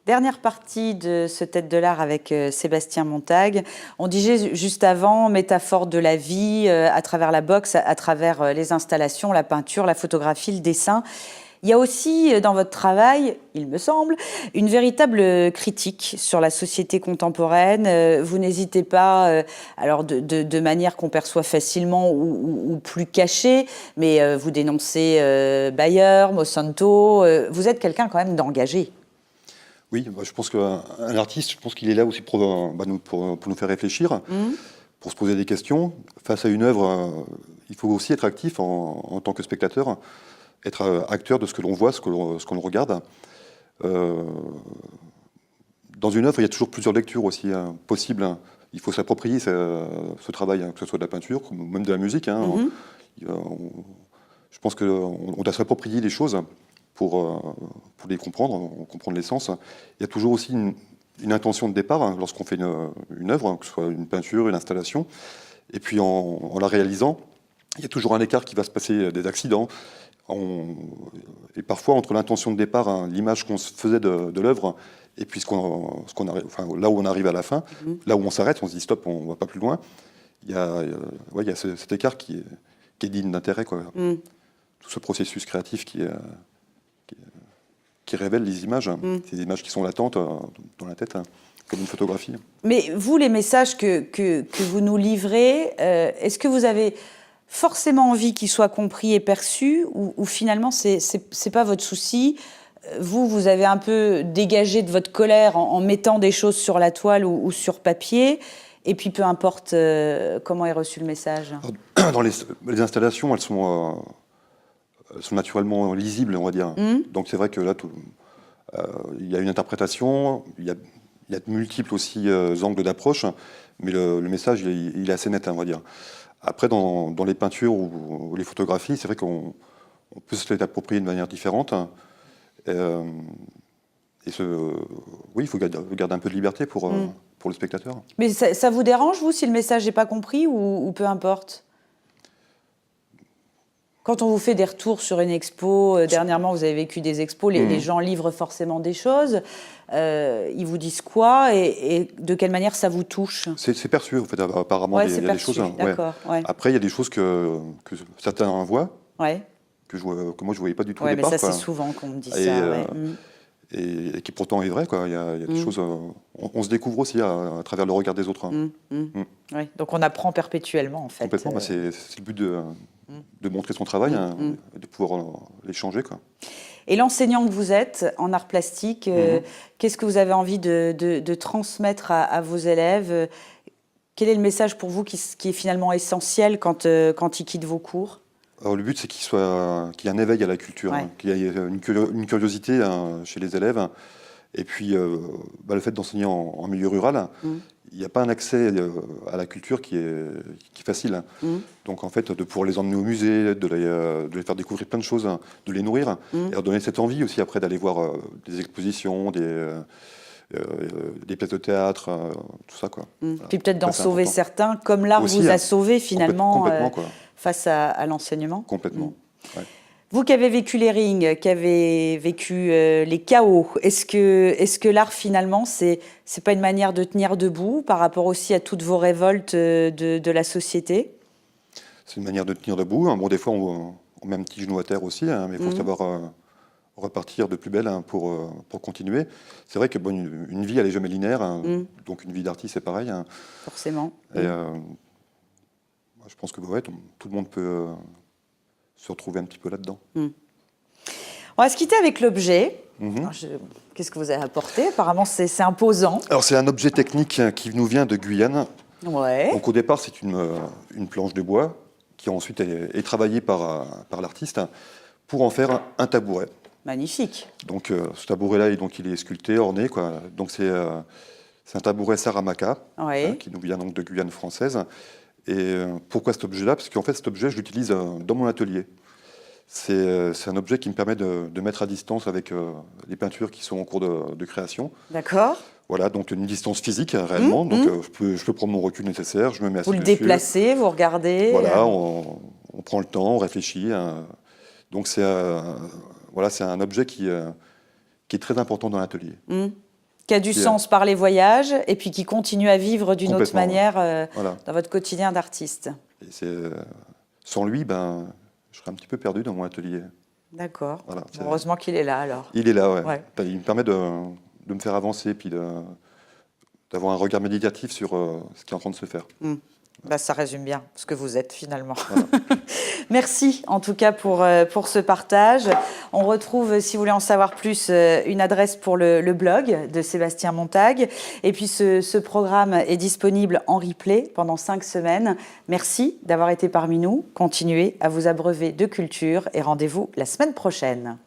Dernière partie de ce Tête de l'Art avec Sébastien Montague. On disait juste avant, métaphore de la vie à travers la boxe, à travers les installations, la peinture, la photographie, le dessin. Il y a aussi dans votre travail, il me semble, une véritable critique sur la société contemporaine. Vous n'hésitez pas, alors de manière qu'on perçoit facilement ou plus cachée, mais vous dénoncez Bayer, Monsanto. Vous êtes quelqu'un quand même d'engagé. Oui, je pense qu'un artiste, je pense qu'il est là aussi pour nous faire réfléchir, pour se poser des questions. Face à une œuvre, il faut aussi être actif en tant que spectateur, être acteur de ce que l'on voit, ce que l'on regarde. Dans une œuvre, il y a toujours plusieurs lectures aussi possibles. Il faut s'approprier ce travail, que ce soit de la peinture, ou même de la musique. Je pense qu'on doit s'approprier les choses pour les comprendre l'essence. Il y a toujours aussi une intention de départ lorsqu'on fait une œuvre, que ce soit une peinture, une installation. Et puis en la réalisant, il y a toujours un écart qui va se passer, des accidents. Et parfois, entre l'intention de départ, l'image qu'on se faisait de l'œuvre, et puis là où on arrive à la fin, là où on s'arrête, on se dit stop, on ne va pas plus loin. Il y a cet écart qui est digne d'intérêt, quoi. Tout ce processus créatif qui révèle les images, ces images qui sont latentes dans la tête, comme une photographie. Mais vous, les messages que vous nous livrez, est-ce que vous avez forcément envie qu'ils soient compris et perçus, ou finalement, c'est pas votre souci? Vous avez un peu dégagé de votre colère en mettant des choses sur la toile ou sur papier, et puis peu importe comment est reçu le message. Dans les installations, elles sont naturellement lisibles, on va dire. Donc c'est vrai que là, il y a une interprétation, il y a de multiples aussi angles d'approche, mais le message, il est assez net, on va dire. Après, dans les peintures ou les photographies, c'est vrai qu'on peut se les approprier de manière différente. Oui, il faut garder un peu de liberté pour le spectateur. Mais ça vous dérange, vous, si le message n'est pas compris, ou peu importe? Quand on vous fait des retours sur une expo, dernièrement vous avez vécu des expos, les gens livrent forcément des choses, ils vous disent quoi et de quelle manière ça vous touche? C'est perçu, en fait, apparemment, il y a des choses. Ouais. Après, il y a des choses que certains voient, que moi je ne voyais pas du tout au départ. Mais ça, c'est souvent qu'on me dit ça. Et qui pourtant est vrai, quoi. Il y a des choses. On se découvre aussi à travers le regard des autres. Ouais. Donc on apprend perpétuellement, en fait. Complètement. C'est le but de montrer son travail, de pouvoir l'échanger, quoi. Et l'enseignant que vous êtes en art plastique, qu'est-ce que vous avez envie de transmettre à vos élèves? Quel est le message pour vous qui est finalement essentiel quand ils quittent vos cours? Alors, le but, c'est qu'il y ait un éveil à la culture, qu'il y ait une curiosité chez les élèves, Et puis, le fait d'enseigner en milieu rural, il n'y a pas un accès à la culture qui est facile. Donc, en fait, de pouvoir les emmener au musée, de les faire découvrir plein de choses, de les nourrir, et leur donner cette envie aussi après d'aller voir des expositions, des pièces de théâtre, tout ça, quoi. Voilà. Puis peut-être d'en Ça, c'est sauver important. certains, comme l'art Aussi, vous a sauvé finalement complètement, quoi. face à l'enseignement. Complètement. Ouais. Vous qui avez vécu les rings, qui avez vécu les chaos, est-ce que l'art finalement, c'est pas une manière de tenir debout par rapport aussi à toutes vos révoltes de la société? C'est une manière de tenir debout. Bon, des fois, on met un petit genou à terre aussi, hein, mais il faut savoir repartir de plus belle, hein, pour continuer. C'est vrai que bon, une vie, elle n'est jamais linéaire, hein, donc une vie d'artiste, c'est pareil. Hein. Forcément. Et, je pense que ouais, tout le monde peut se retrouver un petit peu là-dedans. On va se quitter avec l'objet. Qu'est-ce que vous avez apporté? Apparemment, c'est imposant. Alors, c'est un objet technique qui nous vient de Guyane. Ouais. Donc, au départ, c'est une planche de bois qui ensuite est travaillée par l'artiste pour en faire un tabouret. Magnifique. Donc, ce tabouret-là, il est sculpté, orné, quoi. Donc, c'est un tabouret Saramaka, Ouais. qui nous vient donc de Guyane française. Et pourquoi cet objet-là? Parce qu'en fait, cet objet, je l'utilise dans mon atelier. C'est un objet qui me permet de mettre à distance avec les peintures qui sont en cours de création. D'accord. Voilà, donc une distance physique, réellement. Donc, je peux prendre mon recul nécessaire, je me mets assis Vous le dessus. déplacez, vous regardez. Voilà, on prend le temps, on réfléchit. Donc, c'est un objet qui est très important dans l'atelier. Qui a du sens par les voyages et puis qui continue à vivre d'une autre Complètement, manière Voilà. dans votre quotidien d'artiste. Et sans lui, je serais un petit peu perdu dans mon atelier. D'accord. Voilà, Heureusement qu'il est là alors. il est là, ouais. Ouais. Il me permet de me faire avancer, puis d'avoir un regard méditatif sur ce qui est en train de se faire. Ça résume bien ce que vous êtes finalement. Voilà. Merci en tout cas pour ce partage. On retrouve, si vous voulez en savoir plus, une adresse pour le blog de Sébastien Montague. Et puis ce programme est disponible en replay pendant 5 semaines. Merci d'avoir été parmi nous. Continuez à vous abreuver de culture et rendez-vous la semaine prochaine.